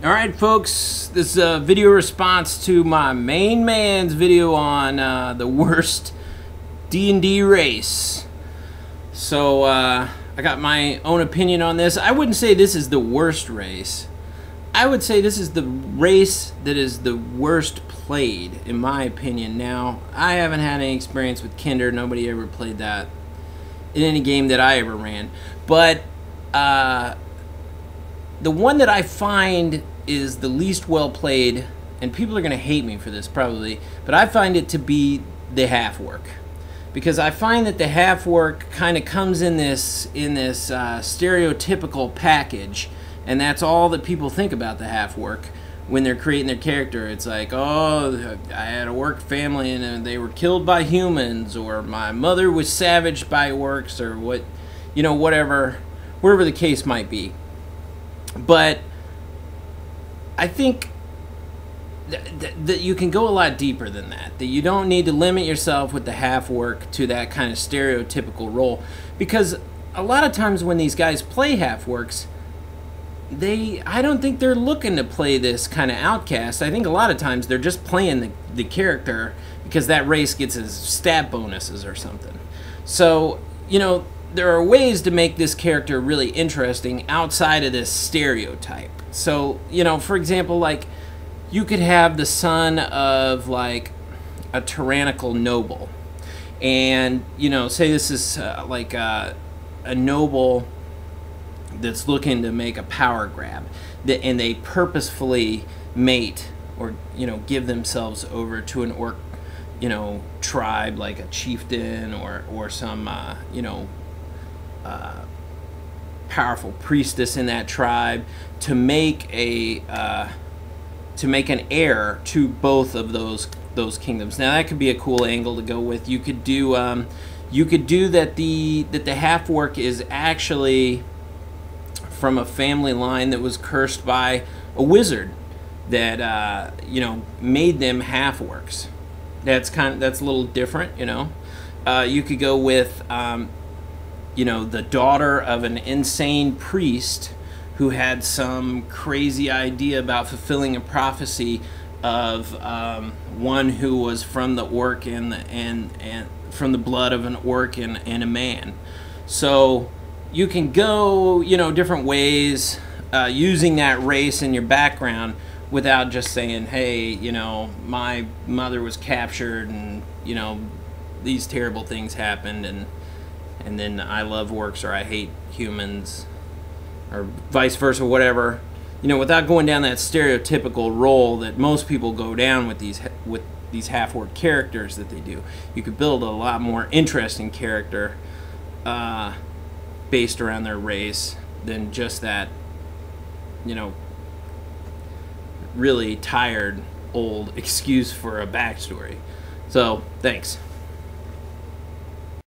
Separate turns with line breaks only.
Alright folks, this is a video response to my main man's video on the worst D&D race. So I got my own opinion on this. I wouldn't say this is the worst race. I would say this is the race that is the worst played, in my opinion. Now, I haven't had any experience with Kinder. Nobody ever played that in any game that I ever ran. But the one that I find is the least well played, and people are going to hate me for this probably, but I find it to be the half work, because I find that the half work kind of comes in this stereotypical package, and that's all that people think about the half work when they're creating their character. It's like, oh, I had a orc family and they were killed by humans, or my mother was savaged by orcs, or what, you know, whatever, wherever the case might be. But I think that you can go a lot deeper than that. That you don't need to limit yourself with the half work to that kind of stereotypical role. Because a lot of times when these guys play half works, I don't think they're looking to play this kind of outcast. I think a lot of times they're just playing the character because that race gets his stat bonuses or something. So, you know, there are ways to make this character really interesting outside of this stereotype. So, you know, for example, like, you could have the son of, like, a tyrannical noble. And, you know, say this is, like, a noble that's looking to make a power grab. And they purposefully mate or, you know, give themselves over to an orc, you know, tribe, like a chieftain or some, you know, powerful priestess in that tribe, to make an heir to both of those kingdoms. Now that could be a cool angle to go with. You could do that the half work is actually from a family line that was cursed by a wizard that you know, made them half orcs. That's a little different, you know. You could go with you know, the daughter of an insane priest who had some crazy idea about fulfilling a prophecy of one who was from the orc and from the blood of an orc and a man. So you can go, you know, different ways using that race in your background without just saying, hey, you know, my mother was captured and, you know, these terrible things happened, and then I love orcs or I hate humans, or vice versa, whatever. You know, without going down that stereotypical role that most people go down with these half-orc characters that they do. You could build a lot more interesting character based around their race than just that, you know, really tired old excuse for a backstory. So, thanks.